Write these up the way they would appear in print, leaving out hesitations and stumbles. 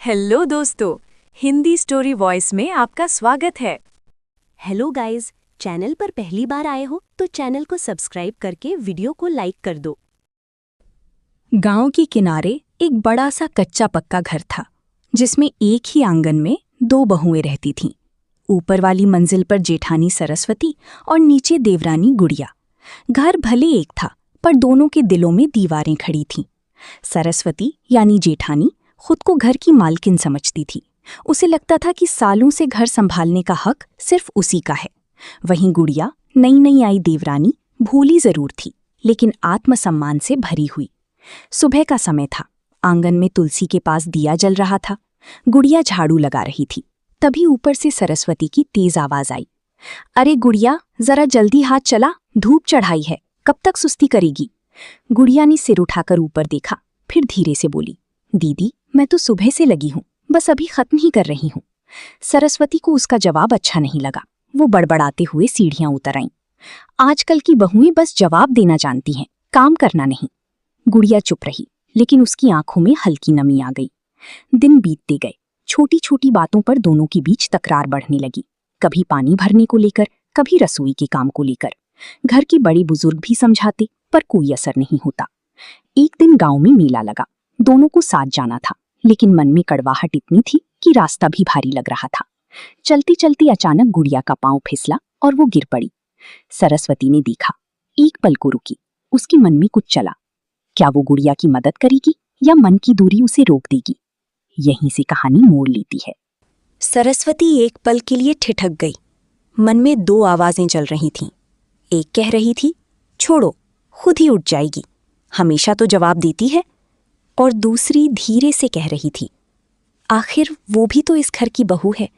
Hello दोस्तों, Hindi story voice में आपका स्वागत है। हेलो गाइस, चैनल पर पहली बार आए हो तो चैनल को सब्सक्राइब करके वीडियो को लाइक कर दो। गांव के किनारे एक बड़ा सा कच्चा पक्का घर था, जिसमें एक ही आंगन में दो बहुएं रहती थीं। ऊपर वाली मंजिल पर जेठानी सरस्वती और नीचे देवरानी गुड़िया। घर भले एक था, पर दोनों के दिलों में दीवारें खड़ी थीं। सरस्वती यानी जेठानी खुद को घर की मालकिन समझती थी। उसे लगता था कि सालों से घर संभालने का हक सिर्फ उसी का है। वहीं गुड़िया नई नई आई देवरानी भोली जरूर थी, लेकिन आत्मसम्मान से भरी हुई। सुबह का समय था। आंगन में तुलसी के पास दिया जल रहा था। गुड़िया झाड़ू लगा रही थी। तभी ऊपर से सरस्वती की तेज आवाज आई। अरे गुड़िया, जरा जल्दी हाथ चला, धूप चढ़ाई है, कब तक सुस्ती करेगी? गुड़िया ने सिर उठाकर ऊपर देखा, फिर धीरे से बोली, दीदी, मैं तो सुबह से लगी हूं, बस अभी खत्म ही कर रही हूं। सरस्वती को उसका जवाब अच्छा नहीं लगा। वो बड़बड़ाते हुए सीढ़ियां उतर आईं। आजकल की बहुएं बस जवाब देना जानती हैं, काम करना नहीं। गुड़िया चुप रही, लेकिन उसकी आंखों में हल्की नमी आ गई। दिन बीतते गए। छोटी छोटी बातों पर दोनों के बीच तकरार बढ़ने लगी। कभी पानी भरने को लेकर, कभी रसोई के काम को लेकर। घर के बड़े बुजुर्ग भी समझाते, पर कोई असर नहीं होता। एक दिन गांव में मेला लगा। दोनों को साथ जाना था, लेकिन मन में कड़वाहट इतनी थी कि रास्ता भी भारी लग रहा था। चलती चलती अचानक गुड़िया का पांव फिसला और वो गिर पड़ी। सरस्वती ने देखा, एक पल को रुकी। उसके मन में कुछ चला। क्या वो गुड़िया की मदद करेगी या मन की दूरी उसे रोक देगी? यहीं से कहानी मोड़ लेती है। सरस्वती एक पल के लिए ठिठक गई। मन में दो आवाजें चल रही थीं। एक कह रही थी, छोड़ो, खुद ही उठ जाएगी, हमेशा तो जवाब देती है। और दूसरी धीरे से कह रही थी, आखिर वो भी तो इस घर की बहू है।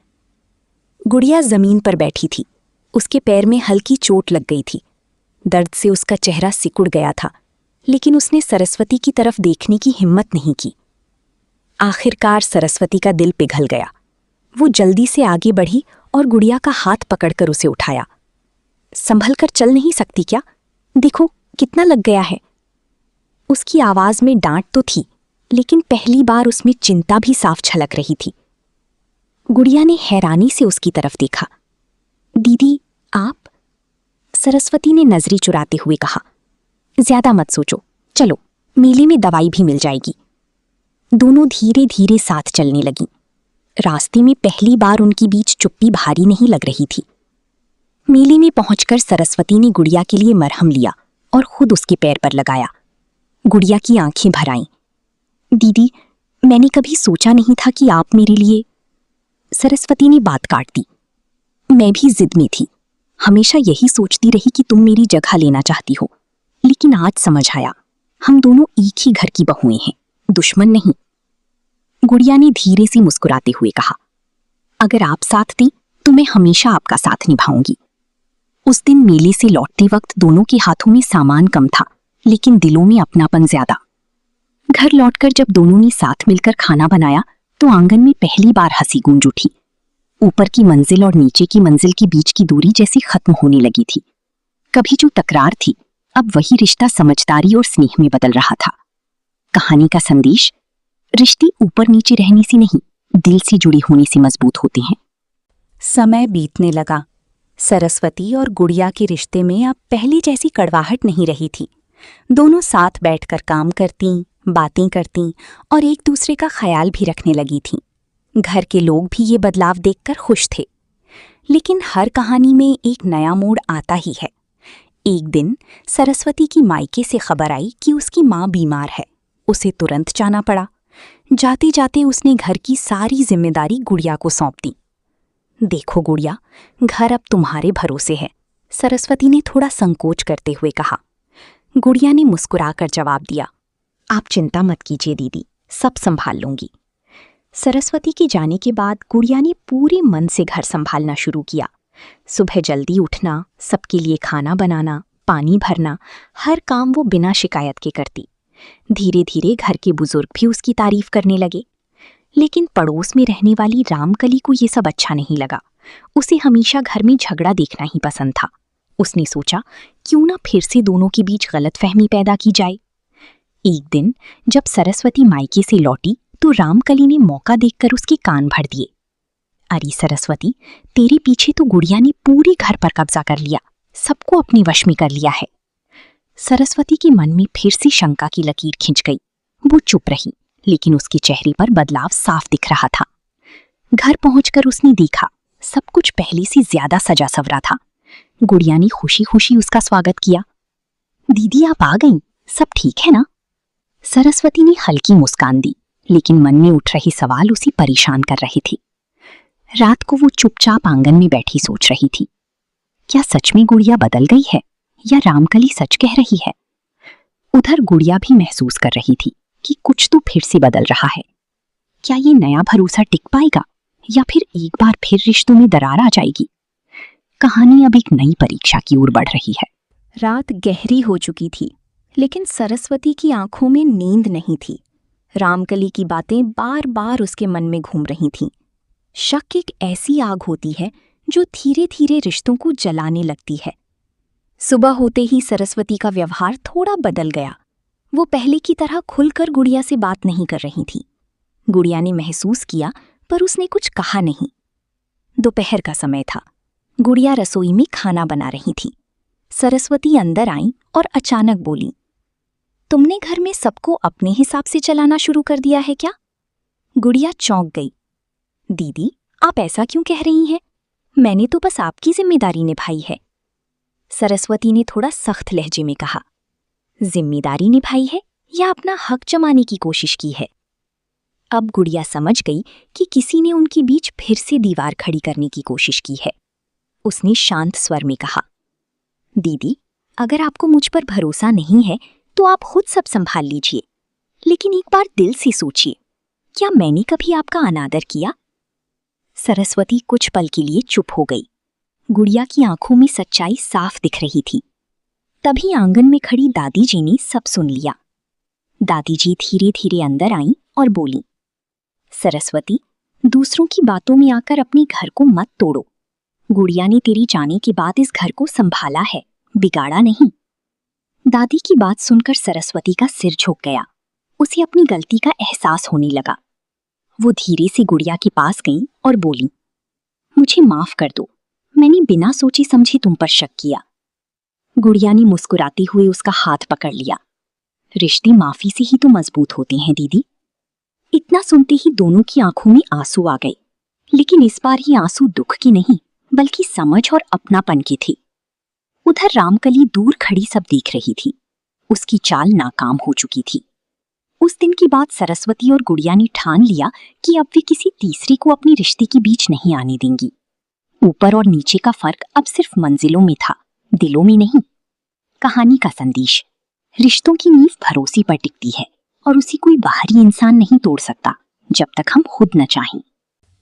गुड़िया जमीन पर बैठी थी। उसके पैर में हल्की चोट लग गई थी। दर्द से उसका चेहरा सिकुड़ गया था, लेकिन उसने सरस्वती की तरफ देखने की हिम्मत नहीं की। आखिरकार सरस्वती का दिल पिघल गया। वो जल्दी से आगे बढ़ी और गुड़िया का हाथ पकड़कर उसे उठाया। संभल कर चल नहीं सकती क्या? देखो कितना लग गया है। उसकी आवाज में डांट तो थी, लेकिन पहली बार उसमें चिंता भी साफ झलक रही थी। गुड़िया ने हैरानी से उसकी तरफ देखा। दीदी, आप? सरस्वती ने नजरें चुराते हुए कहा, ज्यादा मत सोचो, चलो, मेले में दवाई भी मिल जाएगी। दोनों धीरे धीरे साथ चलने लगीं। रास्ते में पहली बार उनकी बीच चुप्पी भारी नहीं लग रही थी। मेले में पहुंचकर सरस्वती ने गुड़िया के लिए मरहम लिया और खुद उसके पैर पर लगाया। गुड़िया की आंखें भर आईं। दीदी, मैंने कभी सोचा नहीं था कि आप मेरे लिए। सरस्वती ने बात काट दी। मैं भी जिद में थी, हमेशा यही सोचती रही कि तुम मेरी जगह लेना चाहती हो, लेकिन आज समझ आया, हम दोनों एक ही घर की बहुएं हैं, दुश्मन नहीं। गुड़िया ने धीरे से मुस्कुराते हुए कहा, अगर आप साथ दी तो मैं हमेशा आपका साथ निभाऊंगी। उस दिन मेले से लौटते वक्त दोनों के हाथों में सामान कम था, लेकिन दिलों में अपनापन ज्यादा। घर लौटकर जब दोनों ने साथ मिलकर खाना बनाया तो आंगन में पहली बार हंसी गूंज उठी। ऊपर की मंजिल और नीचे की मंजिल के बीच की दूरी जैसी खत्म होने लगी थी। कभी जो तकरार थी, अब वही रिश्ता समझदारी और स्नेह में बदल रहा था। कहानी का संदेश, रिश्ते ऊपर नीचे रहने से नहीं, दिल से जुड़े होने से मजबूत होते हैं। समय बीतने लगा। सरस्वती और गुड़िया के रिश्ते में अब पहली जैसी कड़वाहट नहीं रही थी। दोनों साथ बैठकर काम करतीं, बातें करतीं और एक दूसरे का ख्याल भी रखने लगी थीं। घर के लोग भी ये बदलाव देखकर खुश थे। लेकिन हर कहानी में एक नया मोड़ आता ही है। एक दिन सरस्वती की मायके से खबर आई कि उसकी माँ बीमार है। उसे तुरंत जाना पड़ा। जाते जाते उसने घर की सारी जिम्मेदारी गुड़िया को सौंप दी। देखो गुड़िया, घर अब तुम्हारे भरोसे है, सरस्वती ने थोड़ा संकोच करते हुए कहा। गुड़िया ने मुस्कुराकर जवाब दिया, आप चिंता मत कीजिए दीदी, सब संभाल लूंगी। सरस्वती के जाने के बाद गुड़िया ने पूरे मन से घर संभालना शुरू किया। सुबह जल्दी उठना, सबके लिए खाना बनाना, पानी भरना, हर काम वो बिना शिकायत के करती। धीरे धीरे घर के बुजुर्ग भी उसकी तारीफ करने लगे। लेकिन पड़ोस में रहने वाली रामकली को ये सब अच्छा नहीं लगा। उसे हमेशा घर में झगड़ा देखना ही पसंद था। उसने सोचा, क्यों ना फिर से दोनों के बीच गलतफहमी पैदा की जाए। एक दिन जब सरस्वती मायके से लौटी तो रामकली ने मौका देखकर उसके कान भर दिए। अरे सरस्वती, तेरे पीछे तो गुड़िया ने पूरे घर पर कब्जा कर लिया, सबको अपने वश में कर लिया है। सरस्वती के मन में फिर से शंका की लकीर खिंच गई। वो चुप रही, लेकिन उसके चेहरे पर बदलाव साफ दिख रहा था। घर पहुंचकर उसने देखा सब कुछ पहले से ज्यादा सजा सवरा था। गुड़िया ने खुशी खुशी उसका स्वागत किया। दीदी आप आ गईं, सब ठीक है ना? सरस्वती ने हल्की मुस्कान दी, लेकिन मन में उठ रही सवाल उसे परेशान कर रहे थे। रात को वो चुपचाप आंगन में बैठी सोच रही थी, क्या सच में गुड़िया बदल गई है या रामकली सच कह रही है? उधर गुड़िया भी महसूस कर रही थी कि कुछ तो फिर से बदल रहा है। क्या ये नया भरोसा टिक पाएगा या फिर एक बार फिर रिश्तों में दरार आ जाएगी? कहानी अब एक नई परीक्षा की ओर बढ़ रही है। रात गहरी हो चुकी थी, लेकिन सरस्वती की आंखों में नींद नहीं थी। रामकली की बातें बार बार उसके मन में घूम रही थीं। शक एक ऐसी आग होती है जो धीरे धीरे रिश्तों को जलाने लगती है। सुबह होते ही सरस्वती का व्यवहार थोड़ा बदल गया। वो पहले की तरह खुलकर गुड़िया से बात नहीं कर रही थी। गुड़िया ने महसूस किया, पर उसने कुछ कहा नहीं। दोपहर का समय था। गुड़िया रसोई में खाना बना रही थी। सरस्वती अंदर आई और अचानक बोली, तुमने घर में सबको अपने हिसाब से चलाना शुरू कर दिया है क्या? गुड़िया चौंक गई। दीदी, आप ऐसा क्यों कह रही हैं? मैंने तो बस आपकी जिम्मेदारी निभाई है। सरस्वती ने थोड़ा सख्त लहजे में कहा। जिम्मेदारी निभाई है या अपना हक जमाने की कोशिश की है? अब गुड़िया समझ गई कि किसी ने उनके बीच फिर से दीवार खड़ी करने की कोशिश की है। उसने शांत स्वर में कहा, दीदी, अगर आपको मुझ पर भरोसा नहीं है तो आप खुद सब संभाल लीजिए, लेकिन एक बार दिल से सोचिए, क्या मैंने कभी आपका अनादर किया? सरस्वती कुछ पल के लिए चुप हो गई। गुड़िया की आंखों में सच्चाई साफ दिख रही थी। तभी आंगन में खड़ी दादी जी ने सब सुन लिया। दादी जी धीरे धीरे अंदर आईं और बोली, सरस्वती, दूसरों की बातों में आकर अपने घर को मत तोड़ो। गुड़िया ने तेरी जाने के बाद इस घर को संभाला है, बिगाड़ा नहीं। दादी की बात सुनकर सरस्वती का सिर झुक गया। उसे अपनी गलती का एहसास होने लगा। वो धीरे से गुड़िया के पास गई और बोली, मुझे माफ कर दो, मैंने बिना सोचे समझे तुम पर शक किया। गुड़िया ने मुस्कुराते हुए उसका हाथ पकड़ लिया। रिश्ते माफी से ही तो मजबूत होते हैं दीदी। इतना सुनते ही दोनों की आंखों में आंसू आ गए, लेकिन इस बार ये आंसू दुख की नहीं बल्कि समझ और अपनापन की थी। उधर रामकली दूर खड़ी सब देख रही थी। उसकी चाल नाकाम हो चुकी थी। उस दिन की बात सरस्वती और गुड़िया ने ठान लिया कि अब वे किसी तीसरे को अपने रिश्ते के बीच नहीं आने देंगी। ऊपर और नीचे का फर्क अब सिर्फ मंजिलों में था, दिलों में नहीं। कहानी का संदेश, रिश्तों की नींव भरोसे पर टिकती है और उसे कोई बाहरी इंसान नहीं तोड़ सकता जब तक हम खुद न चाहें।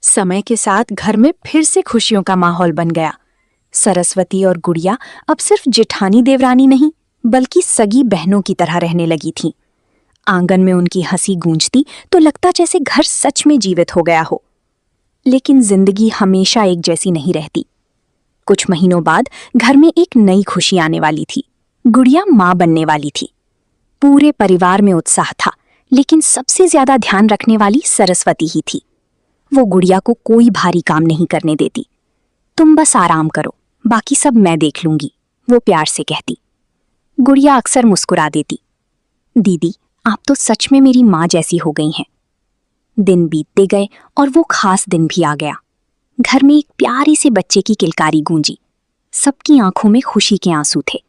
समय के साथ घर में फिर से खुशियों का माहौल बन गया। सरस्वती और गुड़िया अब सिर्फ जेठानी देवरानी नहीं बल्कि सगी बहनों की तरह रहने लगी थीं। आंगन में उनकी हंसी गूंजती तो लगता जैसे घर सच में जीवित हो गया हो। लेकिन जिंदगी हमेशा एक जैसी नहीं रहती। कुछ महीनों बाद घर में एक नई खुशी आने वाली थी। गुड़िया मां बनने वाली थी। पूरे परिवार में उत्साह था, लेकिन सबसे ज्यादा ध्यान रखने वाली सरस्वती ही थी। वो गुड़िया को कोई भारी काम नहीं करने देती। तुम बस आराम करो, बाकी सब मैं देख लूंगी, वो प्यार से कहती। गुड़िया अक्सर मुस्कुरा देती। दीदी, आप तो सच में मेरी माँ जैसी हो गई हैं। दिन बीतते गए और वो खास दिन भी आ गया। घर में एक प्यारे से बच्चे की किलकारी गूंजी। सबकी आंखों में खुशी के आंसू थे।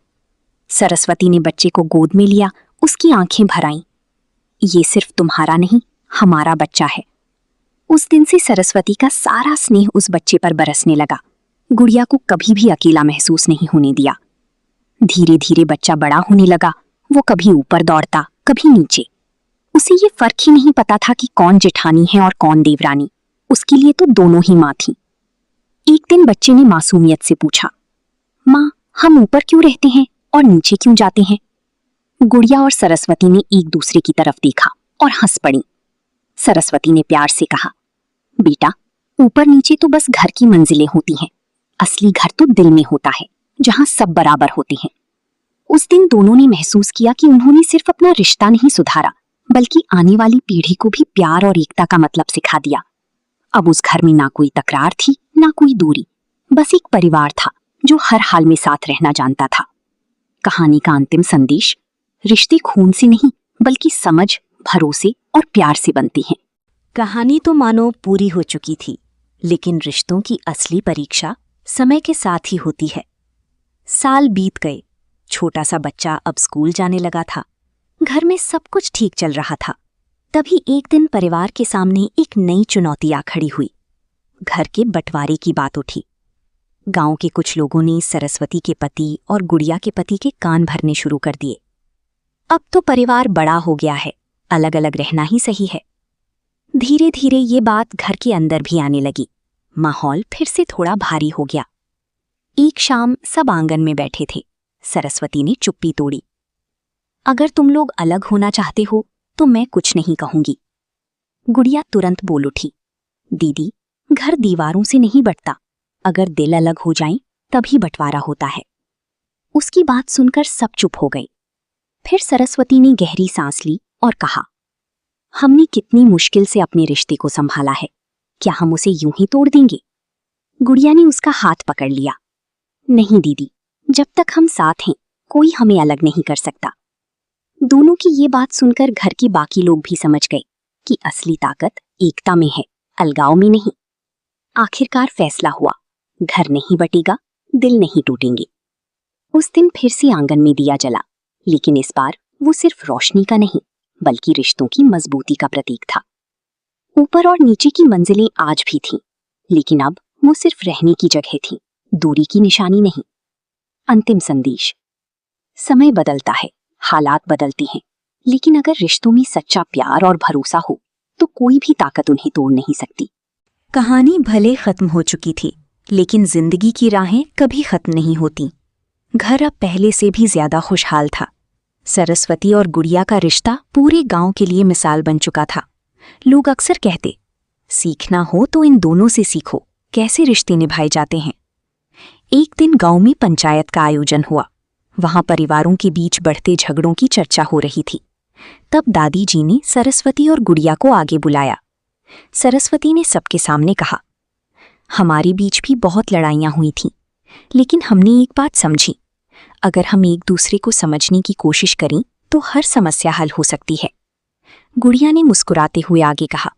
सरस्वती ने बच्चे को गोद में लिया, उसकी आंखें भर आईं। ये सिर्फ तुम्हारा नहीं, हमारा बच्चा है। उस दिन से सरस्वती का सारा स्नेह उस बच्चे पर बरसने लगा। गुड़िया को कभी भी अकेला महसूस नहीं होने दिया। धीरे धीरे बच्चा बड़ा होने लगा। वो कभी ऊपर दौड़ता, कभी नीचे। उसे ये फर्क ही नहीं पता था कि कौन जेठानी है और कौन देवरानी। उसके लिए तो दोनों ही माँ थीं। एक दिन बच्चे ने मासूमियत से पूछा, माँ, हम ऊपर क्यों रहते हैं और नीचे क्यों जाते हैं? गुड़िया और सरस्वती ने एक दूसरे की तरफ देखा और हंस पड़ी। सरस्वती ने प्यार से कहा, बेटा, ऊपर नीचे तो बस घर की मंजिलें होती हैं, असली घर तो दिल में होता है, जहां सब बराबर होते हैं। उस दिन दोनों ने महसूस किया कि उन्होंने सिर्फ अपना रिश्ता नहीं सुधारा, बल्कि आने वाली पीढ़ी को भी प्यार और एकता का मतलब सिखा दिया। अब उस घर में ना कोई तकरार थी, ना कोई दूरी, बस एक परिवार था जो हर हाल में साथ रहना जानता था। कहानी का अंतिम संदेश: रिश्ते खून से नहीं बल्कि समझ, भरोसे और प्यार से बनते हैं। कहानी तो मानो पूरी हो चुकी थी, लेकिन रिश्तों की असली परीक्षा समय के साथ ही होती है। साल बीत गए, छोटा सा बच्चा अब स्कूल जाने लगा था, घर में सब कुछ ठीक चल रहा था। तभी एक दिन परिवार के सामने एक नई चुनौती आ खड़ी हुई। घर के बंटवारे की बात उठी। गांव के कुछ लोगों ने सरस्वती के पति और गुड़िया के पति के कान भरने शुरू कर दिए। अब तो परिवार बड़ा हो गया है, अलग अलग रहना ही सही है। धीरे धीरे ये बात घर के अंदर भी आने लगी। माहौल फिर से थोड़ा भारी हो गया। एक शाम सब आंगन में बैठे थे। सरस्वती ने चुप्पी तोड़ी। अगर तुम लोग अलग होना चाहते हो तो मैं कुछ नहीं कहूंगी। गुड़िया तुरंत बोल उठी, दीदी, घर दीवारों से नहीं बंटता, अगर दिल अलग हो जाएं तभी बंटवारा होता है। उसकी बात सुनकर सब चुप हो गए। फिर सरस्वती ने गहरी सांस ली और कहा, हमने कितनी मुश्किल से अपने रिश्ते को संभाला है, क्या हम उसे यूं ही तोड़ देंगे? गुड़िया ने उसका हाथ पकड़ लिया। नहीं दीदी, जब तक हम साथ हैं कोई हमें अलग नहीं कर सकता। दोनों की ये बात सुनकर घर के बाकी लोग भी समझ गए कि असली ताकत एकता में है, अलगाव में नहीं। आखिरकार फैसला हुआ, घर नहीं बटेगा, दिल नहीं टूटेंगे। उस दिन फिर से आंगन में दिया जला, लेकिन इस बार वो सिर्फ रोशनी का नहीं बल्कि रिश्तों की मजबूती का प्रतीक था। ऊपर और नीचे की मंजिलें आज भी थीं, लेकिन अब वो सिर्फ रहने की जगह थी, दूरी की निशानी नहीं। अंतिम संदेश: समय बदलता है, हालात बदलते हैं, लेकिन अगर रिश्तों में सच्चा प्यार और भरोसा हो तो कोई भी ताकत उन्हें तोड़ नहीं सकती। कहानी भले खत्म हो चुकी थी, लेकिन जिंदगी की राहें कभी खत्म नहीं होती। घर अब पहले से भी ज्यादा खुशहाल था। सरस्वती और गुड़िया का रिश्ता पूरे गांव के लिए मिसाल बन चुका था। लोग अक्सर कहते, सीखना हो तो इन दोनों से सीखो कैसे रिश्ते निभाए जाते हैं। एक दिन गांव में पंचायत का आयोजन हुआ। वहां परिवारों के बीच बढ़ते झगड़ों की चर्चा हो रही थी। तब दादी जी ने सरस्वती और गुड़िया को आगे बुलाया। सरस्वती ने सबके सामने कहा, हमारे बीच भी बहुत लड़ाइयां हुई थीं, लेकिन हमने एक बात समझी, अगर हम एक दूसरे को समझने की कोशिश करें तो हर समस्या हल हो सकती है। गुड़िया ने मुस्कुराते हुए आगे कहा,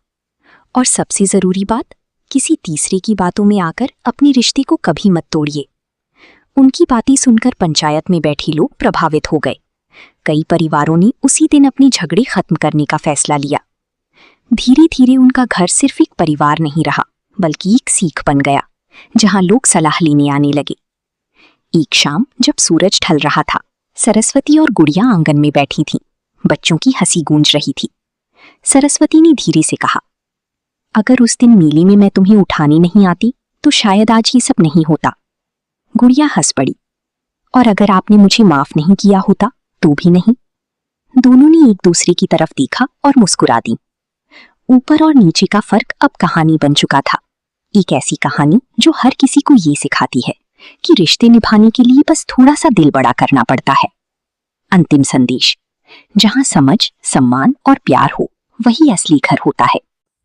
और सबसे जरूरी बात, किसी तीसरे की बातों में आकर अपने रिश्ते को कभी मत तोड़िए। उनकी बातें सुनकर पंचायत में बैठे लोग प्रभावित हो गए। कई परिवारों ने उसी दिन अपने झगड़े खत्म करने का फैसला लिया। धीरे धीरे उनका घर सिर्फ एक परिवार नहीं रहा, बल्कि एक सीख बन गया, जहां लोग सलाह लेने आने लगे। एक शाम जब सूरज ढल रहा था, सरस्वती और गुड़िया आंगन में बैठी थीं। बच्चों की हंसी गूंज रही थी। सरस्वती ने धीरे से कहा, अगर उस दिन मेले में मैं तुम्हें उठाने नहीं आती तो शायद आज ये सब नहीं होता। गुड़िया हंस पड़ी, और अगर आपने मुझे माफ नहीं किया होता तो भी नहीं। दोनों ने एक दूसरे की तरफ देखा और मुस्कुरा दी। ऊपर और नीचे का फर्क अब कहानी बन चुका था। एक ऐसी कहानी जो हर किसी को ये सिखाती है कि रिश्ते निभाने के लिए बस थोड़ा सा दिल बड़ा करना पड़ता है। अंतिम संदेश: जहां समझ, सम्मान और प्यार हो, वही असली घर होता है।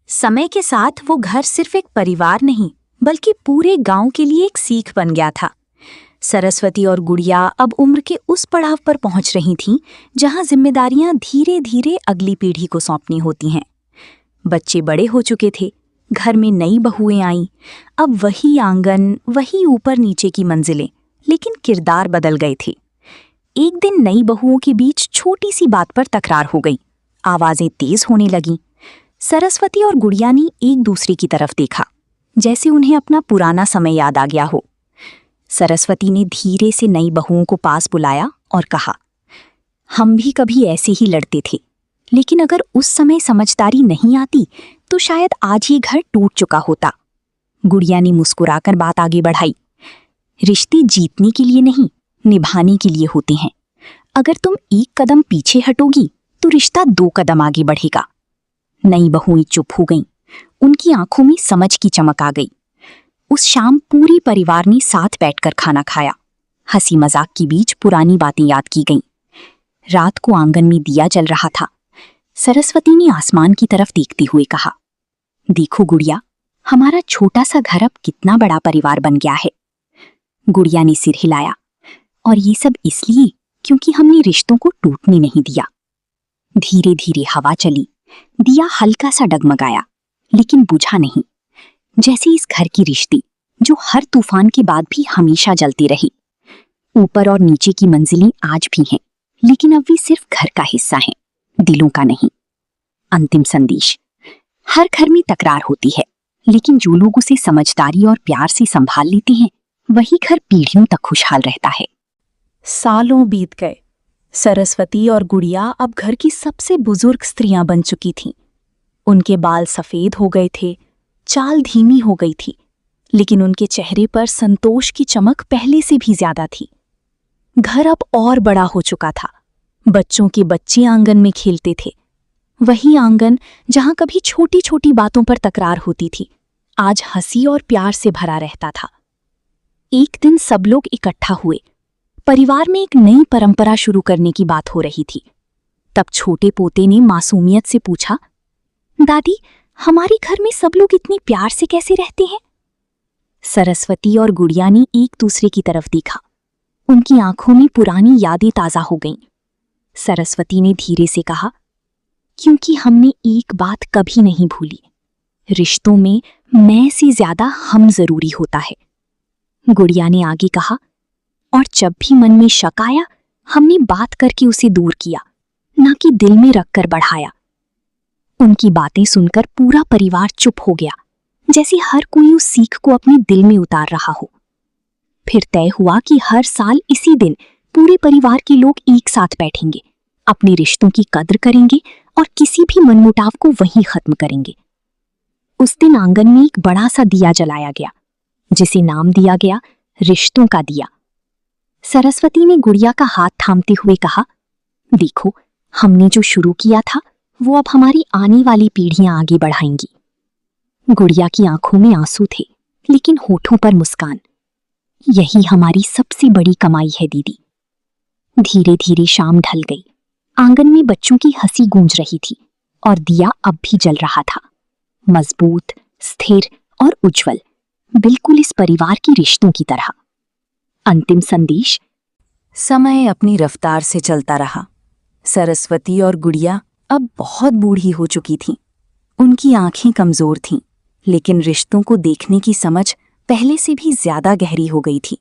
समय के साथ वो घर सिर्फ एक परिवार नहीं बल्कि पूरे गांव के लिए एक सीख बन गया था। सरस्वती और गुड़िया अब उम्र के उस पड़ाव पर पहुंच रही थीं जहां जिम्मेदारियां धीरे धीरे अगली पीढ़ी को सौंपनी होती हैं। बच्चे बड़े हो चुके थे, घर में नई बहुएं आईं। अब वही आंगन, वही ऊपर नीचे की मंजिलें, लेकिन किरदार बदल गए थे। एक दिन नई बहुओं के बीच छोटी सी बात पर तकरार हो गई। आवाजें तेज होने लगीं। सरस्वती और गुड़िया ने एक दूसरे की तरफ देखा, जैसे उन्हें अपना पुराना समय याद आ गया हो। सरस्वती ने धीरे से नई बहुओं को पास बुलाया और कहा, हम भी कभी ऐसे ही लड़ते थे, लेकिन अगर उस समय समझदारी नहीं आती तो शायद आज ये घर टूट चुका होता। गुड़िया ने मुस्कुराकर बात आगे बढ़ाई, रिश्ते जीतने के लिए नहीं, निभाने के लिए होते हैं। अगर तुम एक कदम पीछे हटोगी तो रिश्ता 2 कदम आगे बढ़ेगा। नई बहुएं चुप हो गईं। उनकी आंखों में समझ की चमक आ गई। उस शाम पूरे परिवार ने साथ बैठकर खाना खाया। हंसी मजाक के बीच पुरानी बातें याद की गईं। रात को आंगन में दिया जल रहा था। सरस्वती ने आसमान की तरफ देखते हुए कहा, देखो गुड़िया, हमारा छोटा सा घर अब कितना बड़ा परिवार बन गया है। गुड़िया ने सिर हिलाया, और ये सब इसलिए क्योंकि हमने रिश्तों को टूटने नहीं दिया। धीरे धीरे हवा चली, दिया हल्का सा डगमगाया, लेकिन बुझा नहीं, जैसे इस घर की रिश्ती जो हर तूफान के बाद भी हमेशा जलती रही। ऊपर और नीचे की मंजिलें आज भी हैं, लेकिन अब वे सिर्फ घर का हिस्सा हैं, दिलों का नहीं। अंतिम संदेश, हर घर में तकरार होती है, लेकिन जो लोग उसे समझदारी और प्यार से संभाल लेते हैं, वही घर पीढ़ियों तक खुशहाल रहता है। सालों बीत गए। सरस्वती और गुड़िया अब घर की सबसे बुजुर्ग स्त्रियां बन चुकी थीं। उनके बाल सफेद हो गए थे, चाल धीमी हो गई थी, लेकिन उनके चेहरे पर संतोष की चमक पहले से भी ज्यादा थी। घर अब और बड़ा हो चुका था। बच्चों के बच्चे आंगन में खेलते थे। वही आंगन जहां कभी छोटी छोटी बातों पर तकरार होती थी, आज हंसी और प्यार से भरा रहता था। एक दिन सब लोग इकट्ठा हुए। परिवार में एक नई परंपरा शुरू करने की बात हो रही थी। तब छोटे पोते ने मासूमियत से पूछा, दादी, हमारे घर में सब लोग इतने प्यार से कैसे रहते हैं? सरस्वती और गुड़िया ने एक दूसरे की तरफ देखा। उनकी आंखों में पुरानी यादें ताजा हो गईं। सरस्वती ने धीरे से कहा, क्योंकि हमने एक बात कभी नहीं भूली, रिश्तों में मैं से ज्यादा हम जरूरी होता है। गुड़िया ने आगे कहा, और जब भी मन में शक आया, हमने बात करके उसे दूर किया, ना कि दिल में रखकर बढ़ाया। उनकी बातें सुनकर पूरा परिवार चुप हो गया, जैसे हर कोई उस सीख को अपने दिल में उतार रहा हो। फिर तय हुआ कि हर साल इसी दिन पूरे परिवार के लोग एक साथ बैठेंगे, अपने रिश्तों की कद्र करेंगे और किसी भी मनमुटाव को वहीं खत्म करेंगे। उस दिन आंगन में एक बड़ा सा दिया जलाया गया, जिसे नाम दिया गया रिश्तों का दिया। सरस्वती ने गुड़िया का हाथ थामते हुए कहा, देखो, हमने जो शुरू किया था वो अब हमारी आने वाली पीढ़ियां आगे बढ़ाएंगी। गुड़िया की आंखों में आंसू थे, लेकिन होठों पर मुस्कान। यही हमारी सबसे बड़ी कमाई है दीदी। धीरे धीरे शाम ढल गई। आंगन में बच्चों की हंसी गूंज रही थी और दिया अब भी जल रहा था, मजबूत, स्थिर और उज्जवल, बिल्कुल इस परिवार की रिश्तों की तरह। अंतिम संदेश, समय अपनी रफ्तार से चलता रहा। सरस्वती और गुड़िया अब बहुत बूढ़ी हो चुकी थीं। उनकी आंखें कमजोर थीं, लेकिन रिश्तों को देखने की समझ पहले से भी ज्यादा गहरी हो गई थी।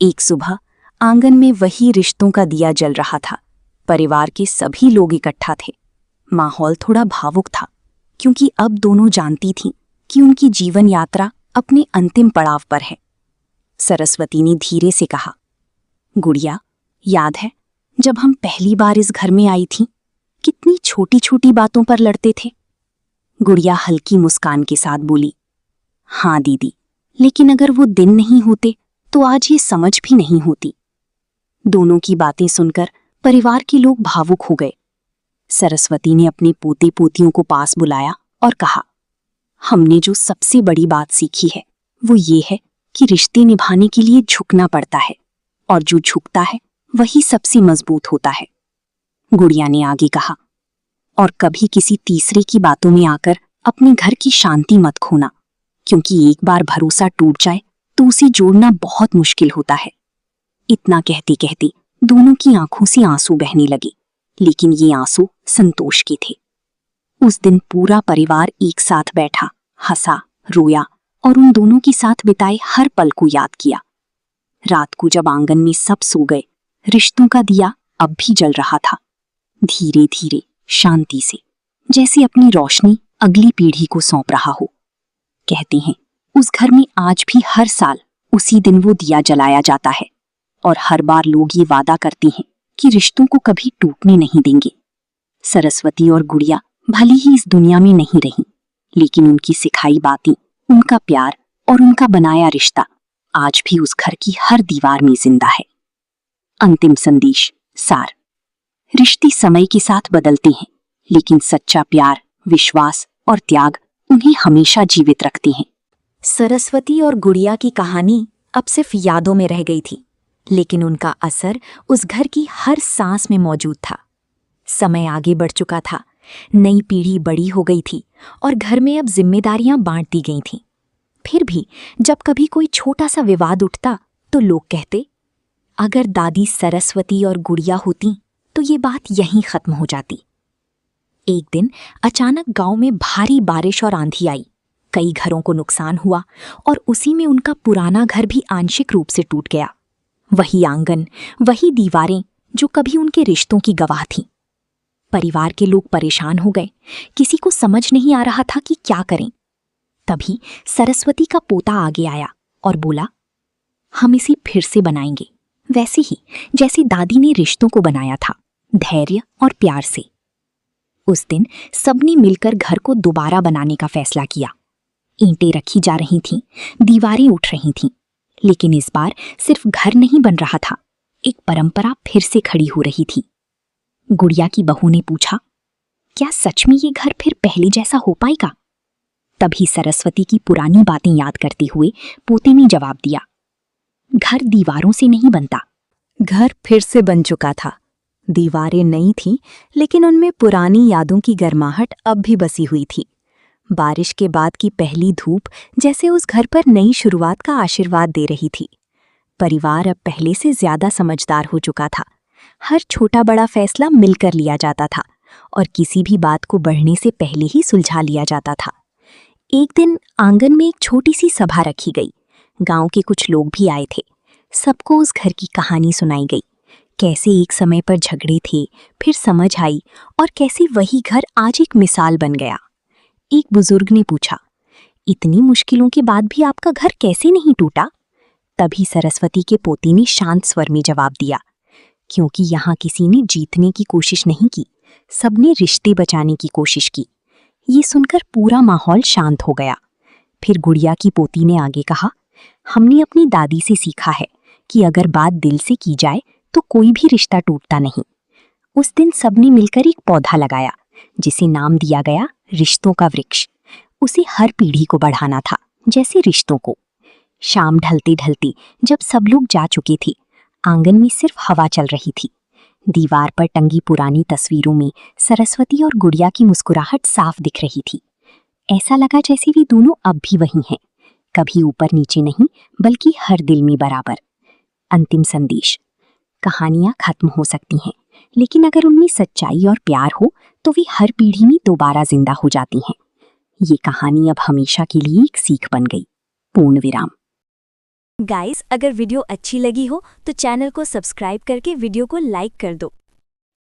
एक सुबह आंगन में वही रिश्तों का दिया जल रहा था। परिवार के सभी लोग इकट्ठा थे। माहौल थोड़ा भावुक था, क्योंकि अब दोनों जानती थीं कि उनकी जीवन यात्रा अपने अंतिम पड़ाव पर है। सरस्वती ने धीरे से कहा, गुड़िया, याद है जब हम पहली बार इस घर में आई थीं, कितनी छोटी छोटी बातों पर लड़ते थे? गुड़िया हल्की मुस्कान के साथ बोली, हाँ दीदी, लेकिन अगर वो दिन नहीं होते तो आज ये समझ भी नहीं होती। दोनों की बातें सुनकर परिवार के लोग भावुक हो गए। सरस्वती ने अपने पोते पोतियों को पास बुलाया और कहा, हमने जो सबसे बड़ी बात सीखी है वो ये है कि रिश्ते निभाने के लिए झुकना पड़ता है, और जो झुकता है वही सबसे मजबूत होता है। गुड़िया ने आगे कहा, और कभी किसी तीसरे की बातों में आकर अपने घर की शांति मत खोना, क्योंकि एक बार भरोसा टूट जाए तो उसे जोड़ना बहुत मुश्किल होता है। इतना कहते कहते दोनों की आंखों से आंसू बहने लगे, लेकिन ये आंसू संतोष के थे। उस दिन पूरा परिवार एक साथ बैठा, हंसा, रोया और उन दोनों के साथ बिताए हर पल को याद किया। रात को जब आंगन में सब सो गए, रिश्तों का दिया अब भी जल रहा था, धीरे धीरे, शांति से, जैसे अपनी रोशनी अगली पीढ़ी को सौंप रहा हो। कहते हैं उस घर में आज भी हर साल उसी दिन वो दिया जलाया जाता है, और हर बार लोग ये वादा करते हैं कि रिश्तों को कभी टूटने नहीं देंगे। सरस्वती और गुड़िया भले ही इस दुनिया में नहीं रहीं, लेकिन उनकी सिखाई बातें, उनका प्यार और उनका बनाया रिश्ता आज भी उस घर की हर दीवार में जिंदा है। अंतिम संदेश, सार, रिश्ते समय के साथ बदलते हैं, लेकिन सच्चा प्यार, विश्वास और त्याग उन्हें हमेशा जीवित रखते हैं। सरस्वती और गुड़िया की कहानी अब सिर्फ यादों में रह गई थी, लेकिन उनका असर उस घर की हर सांस में मौजूद था। समय आगे बढ़ चुका था, नई पीढ़ी बड़ी हो गई थी और घर में अब जिम्मेदारियां बांट दी गई थीं। फिर भी जब कभी कोई छोटा सा विवाद उठता तो लोग कहते, अगर दादी सरस्वती और गुड़िया होती तो ये बात यहीं खत्म हो जाती। एक दिन अचानक गांव में भारी बारिश और आंधी आई। कई घरों को नुकसान हुआ और उसी में उनका पुराना घर भी आंशिक रूप से टूट गया। वही आंगन, वही दीवारें जो कभी उनके रिश्तों की गवाह थीं। परिवार के लोग परेशान हो गए। किसी को समझ नहीं आ रहा था कि क्या करें। तभी सरस्वती का पोता आगे आया और बोला, हम इसे फिर से बनाएंगे, वैसे ही जैसे दादी ने रिश्तों को बनाया था, धैर्य और प्यार से। उस दिन सबने मिलकर घर को दोबारा बनाने का फैसला किया। ईंटें रखी जा रही थीं, दीवारें उठ रही थीं, लेकिन इस बार सिर्फ घर नहीं बन रहा था, एक परंपरा फिर से खड़ी हो रही थी। गुड़िया की बहू ने पूछा, क्या सच में ये घर फिर पहले जैसा हो पाएगा? तभी सरस्वती की पुरानी बातें याद करते हुए पोते ने जवाब दिया, घर दीवारों से नहीं बनता। घर फिर से बन चुका था। दीवारें नई थीं, लेकिन उनमें पुरानी यादों की गर्माहट अब भी बसी हुई थी। बारिश के बाद की पहली धूप जैसे उस घर पर नई शुरुआत का आशीर्वाद दे रही थी। परिवार अब पहले से ज्यादा समझदार हो चुका था। हर छोटा बड़ा फैसला मिलकर लिया जाता था और किसी भी बात को बढ़ने से पहले ही सुलझा लिया जाता था। एक दिन आंगन में एक छोटी सी सभा रखी गई। गांव के कुछ लोग भी आए थे। सबको उस घर की कहानी सुनाई गई, कैसे एक समय पर झगड़े थे, फिर समझ आई और कैसे वही घर आज एक मिसाल बन गया। एक बुजुर्ग ने पूछा, इतनी मुश्किलों के बाद भी आपका घर कैसे नहीं टूटा? तभी सरस्वती के पोती ने शांत स्वर में जवाब दिया, क्योंकि यहाँ किसी ने जीतने की कोशिश नहीं की, सबने रिश्ते बचाने की कोशिश की। ये सुनकर पूरा माहौल शांत हो गया। फिर गुड़िया की पोती ने आगे कहा, हमने अपनी दादी से सीखा है कि अगर बात दिल से की जाए तो कोई भी रिश्ता टूटता नहीं। उस दिन सबने मिलकर एक पौधा लगाया, जिसे नाम दिया गया रिश्तों का वृक्ष। उसे हर पीढ़ी को बढ़ाना था, जैसे रिश्तों को। शाम ढलते ढलते जब सब लोग जा चुके थे, आंगन में सिर्फ हवा चल रही थी। दीवार पर टंगी पुरानी तस्वीरों में सरस्वती और गुड़िया की मुस्कुराहट साफ दिख रही थी। ऐसा लगा जैसे वे दोनों अब भी वही हैं, कभी ऊपर नीचे नहीं, बल्कि हर दिल में बराबर। अंतिम संदेश, कहानियां खत्म हो सकती हैं, लेकिन अगर उनमें सच्चाई और प्यार हो तो वे हर पीढ़ी में दोबारा जिंदा हो जाती हैं। ये कहानी अब हमेशा के लिए एक सीख बन गई। पूर्ण विराम। गाइस, अगर वीडियो अच्छी लगी हो तो चैनल को सब्सक्राइब करके वीडियो को लाइक कर दो।